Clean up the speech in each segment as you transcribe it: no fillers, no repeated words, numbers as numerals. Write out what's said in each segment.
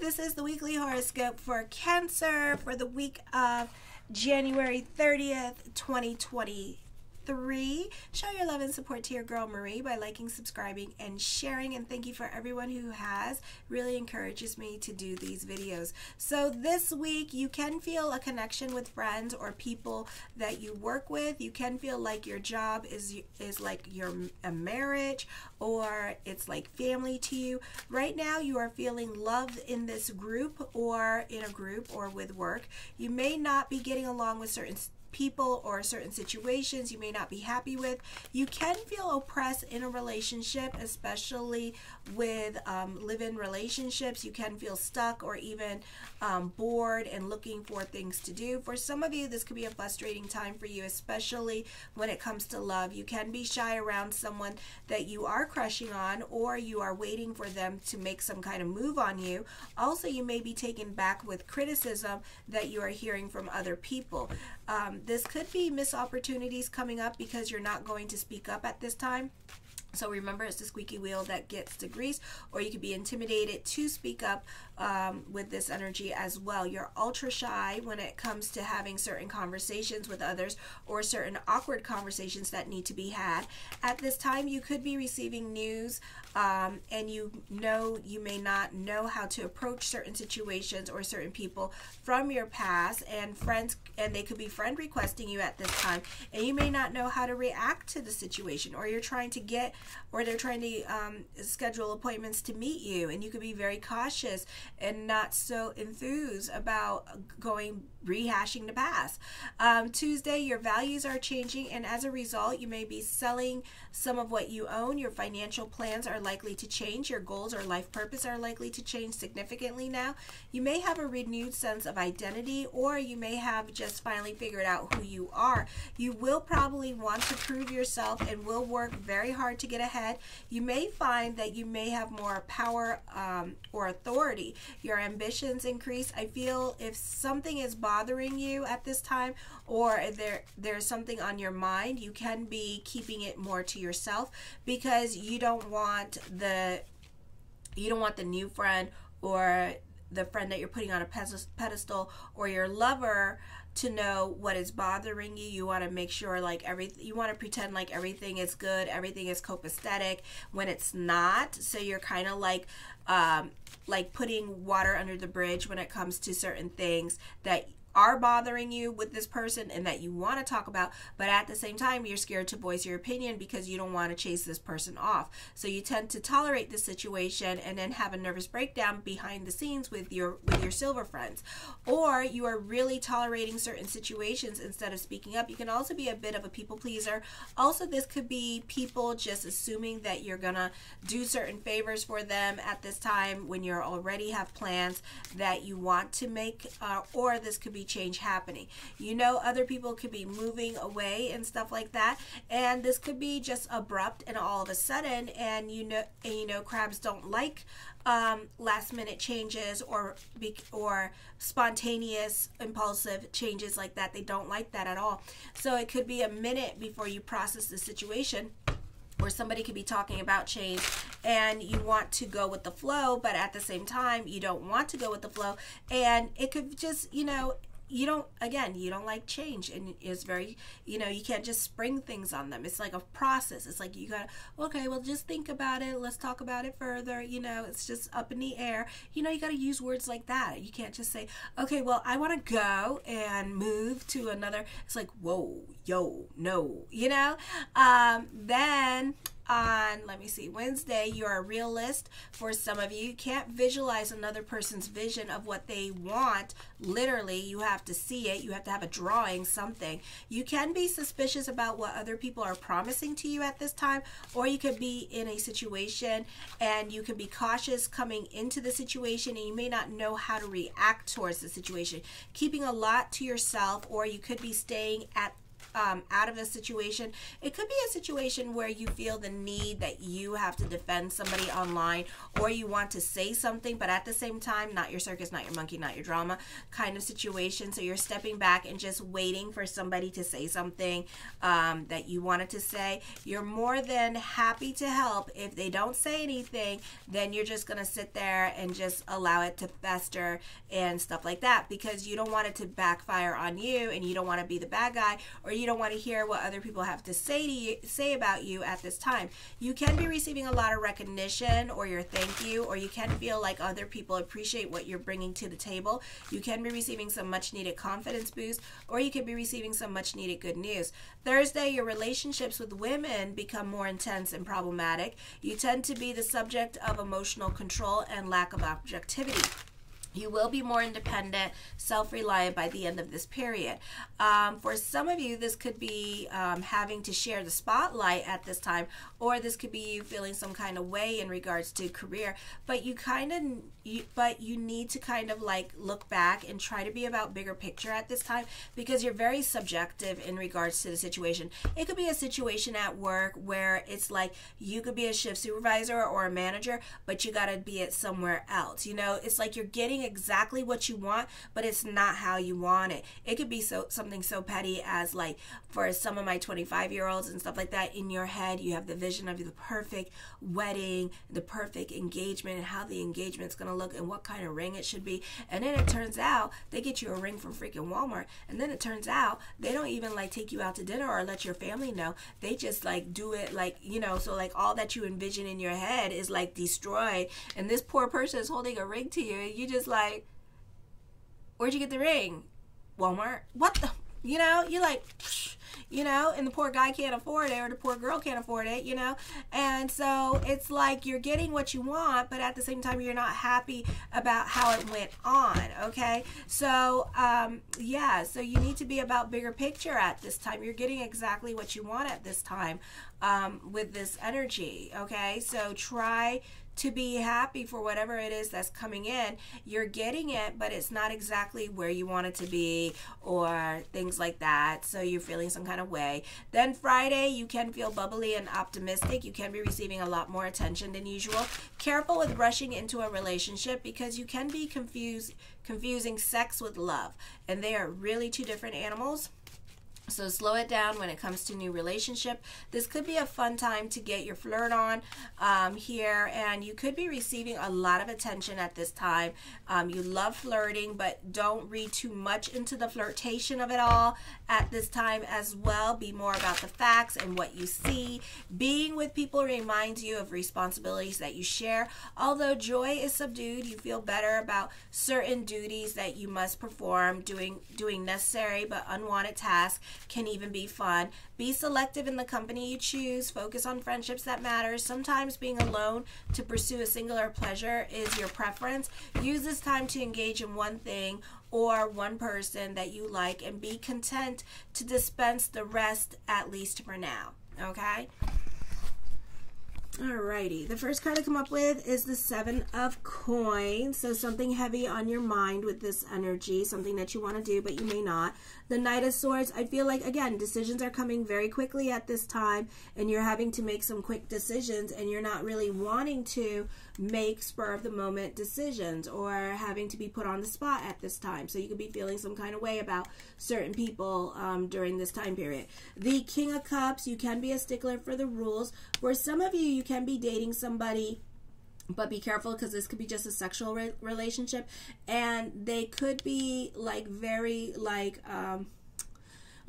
this is the weekly horoscope for Cancer for the week of January 30th, 2023. Show your love and support to your girl Marie by liking, subscribing, and sharing. And thank you for everyone who has. Really encourages me to do these videos. So this week you can feel a connection with friends or people that you work with. You can feel like your job is like a marriage, or it's like family to you. Right now you are feeling loved in this group or in a group or with work. You may not be getting along with certain people or certain situations you may not be happy with. You can feel oppressed in a relationship, especially with live-in relationships. You can feel stuck or even bored and looking for things to do. For some of you, this could be a frustrating time for you, especially when it comes to love. You can be shy around someone that you are crushing on, or you are waiting for them to make some kind of move on you. Also, you may be taken back with criticism that you are hearing from other people. This could be missed opportunities coming up because you're not going to speak up at this time. So remember, it's the squeaky wheel that gets the grease, or you could be intimidated to speak up with this energy as well. You're ultra shy when it comes to having certain conversations with others or certain awkward conversations that need to be had. At this time, you could be receiving news and you may not know how to approach certain situations or certain people from your past, and friends, and they could be friend requesting you at this time, and you may not know how to react to the situation, or you're trying to get, or they're trying to schedule appointments to meet you, and you could be very cautious and not so enthused about rehashing the past. Tuesday, your values are changing, and as a result, you may be selling some of what you own. Your financial plans are likely to change. Your goals or life purpose are likely to change significantly now. You may have a renewed sense of identity, or you may have just finally figured out who you are. You will probably want to prove yourself and will work very hard to get ahead. You may find that you may have more power or authority. Your ambitions increase. I feel if something is bothering you at this time, or there's something on your mind, you can be keeping it more to yourself because you don't want the new friend or the friend that you're putting on a pedestal or your lover to know what is bothering you. You want to make sure you want to pretend like everything is good, everything is copacetic when it's not. So you're kind of like putting water under the bridge when it comes to certain things that are bothering you with this person and that you want to talk about, but at the same time you're scared to voice your opinion because you don't want to chase this person off. So you tend to tolerate the situation and then have a nervous breakdown behind the scenes with your silver friends. Or you are really tolerating certain situations instead of speaking up. You can also be a bit of a people pleaser. Also, this could be people just assuming that you're gonna do certain favors for them at this time when you already have plans that you want to make, or this could be change happening. Other people could be moving away and stuff like that, and this could be just abrupt and all of a sudden, and crabs don't like last minute changes or spontaneous impulsive changes like that. They don't like that at all. So it could be a minute before you process the situation, or somebody could be talking about change and you want to go with the flow, but at the same time you don't want to go with the flow, and it could just you don't like change, and it's very, you can't just spring things on them. It's like a process. It's like you gotta, okay, well, just think about it, let's talk about it further. It's just up in the air. You gotta use words like that. You can't just say, okay, well, I want to go and move to another. It's like, whoa, yo, no, then on, let me see, Wednesday, you're a realist. For some of you, you can't visualize another person's vision of what they want. Literally, you have to see it. You have to have a drawing, something. You can be suspicious about what other people are promising to you at this time, or you could be in a situation and you can be cautious coming into the situation, and you may not know how to react towards the situation. Keeping a lot to yourself, or you could be staying at out of a situation. It could be a situation where you feel the need that you have to defend somebody online, or you want to say something, but at the same time, not your circus, not your monkey, not your drama kind of situation. So you're stepping back and just waiting for somebody to say something that you wanted to say. You're more than happy to help. If they don't say anything, then you're just going to sit there and just allow it to fester and stuff like that, because you don't want it to backfire on you, and you don't want to be the bad guy, or you don't want to hear what other people have to say about you at this time. You can be receiving a lot of recognition, or your thank you, or you can feel like other people appreciate what you're bringing to the table. You can be receiving some much needed confidence boost, or you can be receiving some much needed good news. Thursday, your relationships with women become more intense and problematic. You tend to be the subject of emotional control and lack of objectivity. You will be more independent, self-reliant by the end of this period. For some of you, this could be having to share the spotlight at this time, or this could be you feeling some kind of way in regards to career. But you need to kind of like look back and try to be about bigger picture at this time, because you're very subjective in regards to the situation. It could be a situation at work where it's like you could be a shift supervisor or a manager, but you got to be it somewhere else. You know, it's like you're getting exactly what you want, but it's not how you want it. It could be something so petty as, like, for some of my 25-year-olds and stuff like that, in your head you have the vision of the perfect wedding, the perfect engagement, and how the engagement's gonna look and what kind of ring it should be. And then it turns out they get you a ring from freaking Walmart, and then it turns out they don't even like take you out to dinner or let your family know. They just like do it, like, you know, so like all that you envision in your head is like destroyed, and this poor person is holding a ring to you, and you just like, where'd you get the ring? Walmart? What the, you know, you're like, you know, and the poor guy can't afford it, or the poor girl can't afford it, you know. And so it's like you're getting what you want, but at the same time you're not happy about how it went on. Okay, so yeah, so you need to be about bigger picture at this time. You're getting exactly what you want at this time with this energy. Okay, so try to be happy for whatever it is that's coming in. You're getting it, but it's not exactly where you want it to be, or things like that. So you're feeling some kind of way. Then Friday, you can feel bubbly and optimistic. You can be receiving a lot more attention than usual. Careful with rushing into a relationship, because you can be confusing sex with love, and they are really two different animals. So slow it down when it comes to new relationship. This could be a fun time to get your flirt on here, and you could be receiving a lot of attention at this time. You love flirting, but don't read too much into the flirtation of it all at this time as well. Be more about the facts and what you see. Being with people reminds you of responsibilities that you share. Although joy is subdued, you feel better about certain duties that you must perform. Doing necessary but unwanted tasks can even be fun. Be selective in the company you choose. Focus on friendships that matter. Sometimes being alone to pursue a singular pleasure is your preference. Use this time to engage in one thing or one person that you like, and be content to dispense the rest, at least for now. Okay? Alrighty, the first card to come up with is the Seven of Coins. So something heavy on your mind with this energy, something that you want to do, but you may not. The Knight of Swords, I feel like, again, decisions are coming very quickly at this time, and you're having to make some quick decisions, and you're not really wanting to make spur-of-the-moment decisions or having to be put on the spot at this time. So you could be feeling some kind of way about certain people during this time period. The King of Cups, you can be a stickler for the rules. For some of you, you can be dating somebody, but be careful, because this could be just a sexual relationship, and they could be like very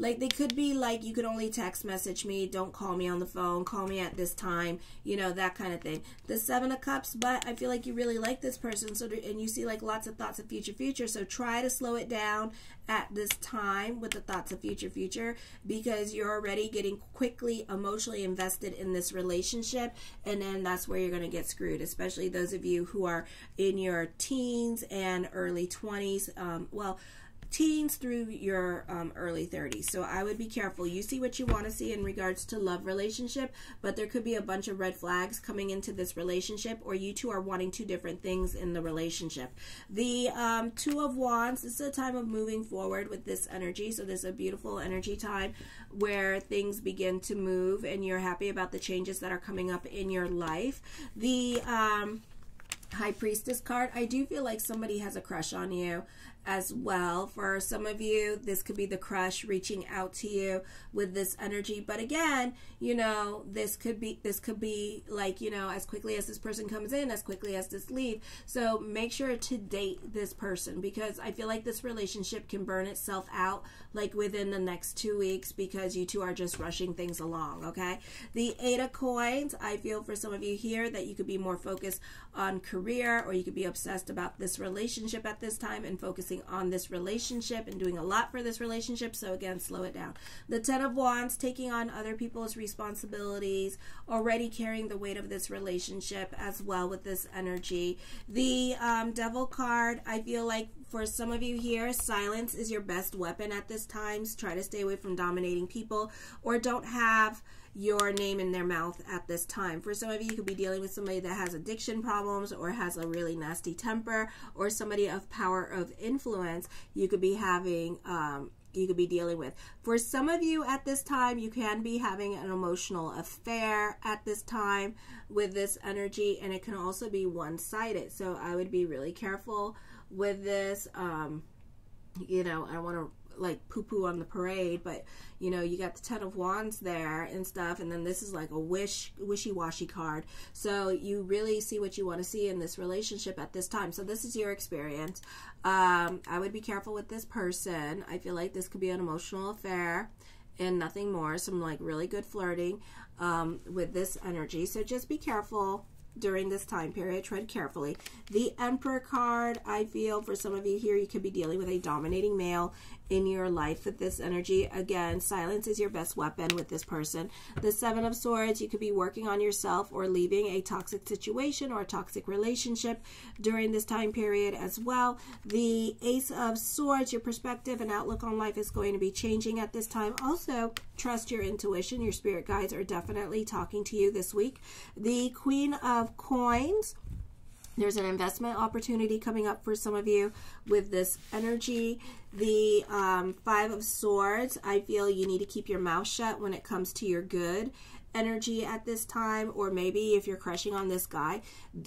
like they could be like, you could only text message me, don't call me on the phone, call me at this time, you know, that kind of thing. The Seven of Cups, but I feel like you really like this person, so and you see like lots of thoughts of future, so try to slow it down at this time with the thoughts of future, because you're already getting quickly emotionally invested in this relationship, and then that's where you're going to get screwed, especially those of you who are in your teens and early 20s. Well, teens through your early 30s. So I would be careful. You see what you want to see in regards to love relationship, but there could be a bunch of red flags coming into this relationship, or you two are wanting two different things in the relationship. The Two of Wands, this is a time of moving forward with this energy. So this is a beautiful energy time where things begin to move and you're happy about the changes that are coming up in your life. The High Priestess card, I do feel like somebody has a crush on you as well. For some of you, this could be the crush reaching out to you with this energy. But again, you know, this could be like, you know, as quickly as this person comes in, as quickly as this leave. So make sure to date this person, because I feel like this relationship can burn itself out like within the next 2 weeks, because you two are just rushing things along. Okay, the Eight of Coins, I feel for some of you here that you could be more focused on career, or you could be obsessed about this relationship at this time and focusing on this relationship and doing a lot for this relationship. So again, slow it down. The Ten of Wands, taking on other people's responsibilities, already carrying the weight of this relationship as well with this energy. The Devil card, I feel like for some of you here, silence is your best weapon at this time. Try to stay away from dominating people, or don't have your name in their mouth at this time. For some of you, you could be dealing with somebody that has addiction problems or has a really nasty temper, or somebody of power of influence you could be having, you could be dealing with. For some of you at this time, you can be having an emotional affair at this time with this energy, and it can also be one-sided. So I would be really careful with this. You know, I don't want to like poo-poo on the parade, but you know, you got the Ten of Wands there and stuff, and then this is like a wishy-washy card. So you really see what you want to see in this relationship at this time. So this is your experience. I would be careful with this person. I feel like this could be an emotional affair and nothing more. Some like really good flirting with this energy. So just be careful during this time period. Tread carefully. The Emperor card, I feel for some of you here, you could be dealing with a dominating male in your life with this energy. Again, silence is your best weapon with this person. The Seven of Swords, you could be working on yourself or leaving a toxic situation or a toxic relationship during this time period as well. The Ace of Swords, your perspective and outlook on life is going to be changing at this time. Also, trust your intuition. Your spirit guides are definitely talking to you this week. The Queen of Coins, there's an investment opportunity coming up for some of you with this energy. The Five of Swords, I feel you need to keep your mouth shut when it comes to your good energy at this time, or maybe if you're crushing on this guy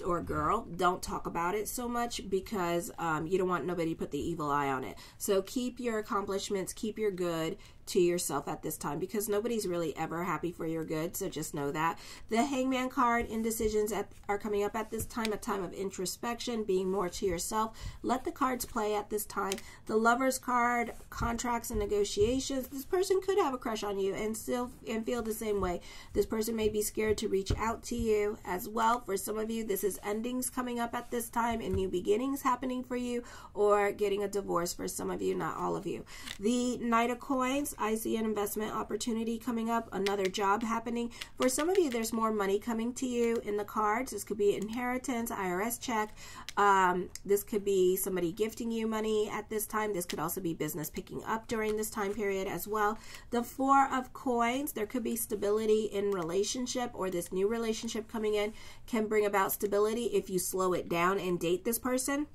or girl, don't talk about it so much, because you don't want nobody to put the evil eye on it. So keep your accomplishments, keep your good to yourself at this time, because nobody's really ever happy for your good. So just know that. The Hangman card, indecisions are coming up at this time, a time of introspection, being more to yourself. Let the cards play at this time. The Lovers card, contracts and negotiations. This person could have a crush on you and feel the same way. This person may be scared to reach out to you as well. For some of you, this is endings coming up at this time and new beginnings happening for you, or getting a divorce for some of you, not all of you. The Knight of Coins, I see an investment opportunity coming up, another job happening. For some of you, there's more money coming to you in the cards. This could be inheritance, IRS check. This could be somebody gifting you money at this time. This could also be business picking up during this time period as well. The Four of Coins, there could be stability in relationship, or this new relationship coming in can bring about stability if you slow it down and date this person.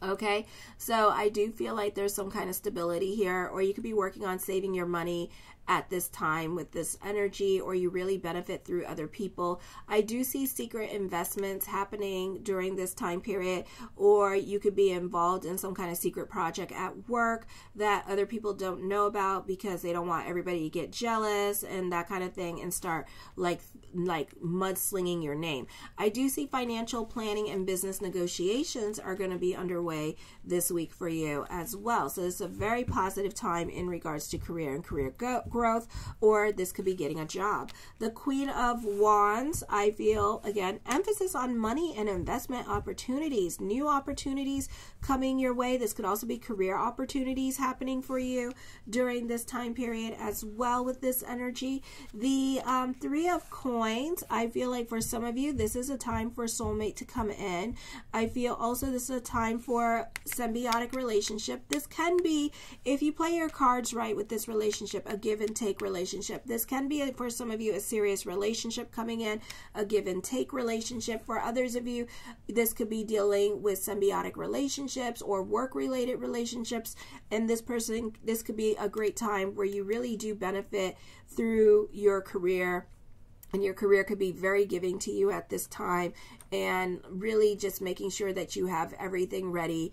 Okay, so I do feel like there's some kind of stability here, or you could be working on saving your money at this time with this energy, or you really benefit through other people. I do see secret investments happening during this time period, or you could be involved in some kind of secret project at work that other people don't know about, because they don't want everybody to get jealous and that kind of thing and start like mudslinging your name. I do see financial planning and business negotiations are going to be underway this week for you as well. So it's a very positive time in regards to career and career growth. growth, or this could be getting a job. The Queen of Wands, I feel, again, emphasis on money and investment opportunities, new opportunities coming your way. This could also be career opportunities happening for you during this time period as well with this energy. The Three of Coins, I feel like for some of you, this is a time for a soulmate to come in. I feel also this is a time for symbiotic relationship. This can be, if you play your cards right with this relationship, a give and take relationship. This can be, for some of you, a serious relationship coming in, a give and take relationship. For others of you, this could be dealing with symbiotic relationships or work-related relationships. And this could be a great time where you really do benefit through your career. And your career could be very giving to you at this time, and really just making sure that you have everything ready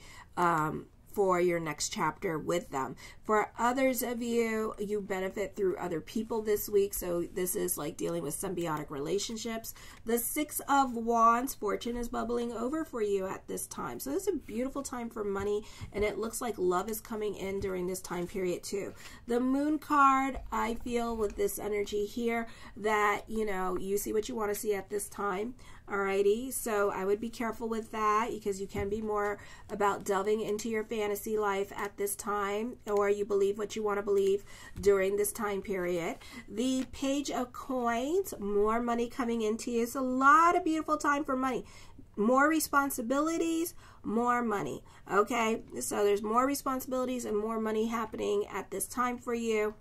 for your next chapter with them. For others of you, you benefit through other people this week. So this is like dealing with symbiotic relationships. The Six of Wands, fortune is bubbling over for you at this time. So this is a beautiful time for money, and it looks like love is coming in during this time period too. The Moon card, I feel with this energy here that, you know, you see what you want to see at this time. Alrighty, so I would be careful with that, because you can be more about delving into your fantasy life at this time, or you believe what you want to believe during this time period. The Page of Coins, more money coming into you. It's a lot of beautiful time for money. More responsibilities, more money. Okay, so there's more responsibilities and more money happening at this time for you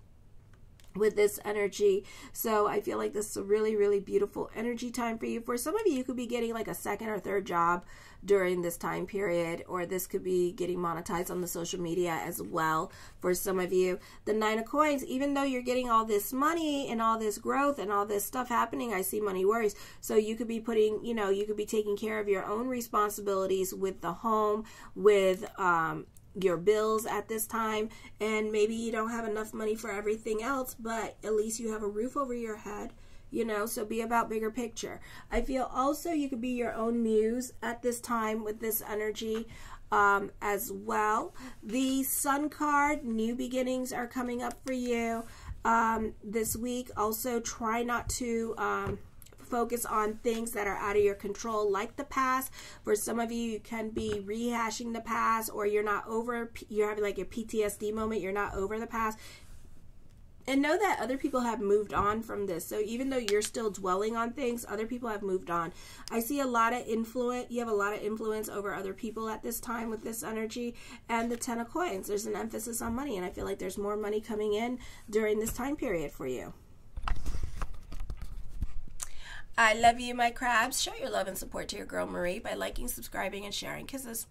with this energy. So I feel like this is a really, really beautiful energy time for you. For some of you, you could be getting like a second or third job during this time period, or this could be getting monetized on the social media as well for some of you. The Nine of Coins, even though you're getting all this money and all this growth and all this stuff happening, I see money worries. So you could be putting, you know, you could be taking care of your own responsibilities with the home, with your bills at this time, and maybe you don't have enough money for everything else, but at least you have a roof over your head, you know, so be about bigger picture. I feel also you could be your own muse at this time with this energy as well. The Sun card, new beginnings are coming up for you this week. Also, try not to focus on things that are out of your control, like the past. For some of you, you can be rehashing the past, or you're not over, you're having like a PTSD moment, you're not over the past. And know that other people have moved on from this. So even though you're still dwelling on things, other people have moved on. I see a lot of influence. You have a lot of influence over other people at this time with this energy. And the Ten of Coins, there's an emphasis on money, and I feel like there's more money coming in during this time period for you. I love you, my crabs. Show your love and support to your girl Marie by liking, subscribing, and sharing. Kisses.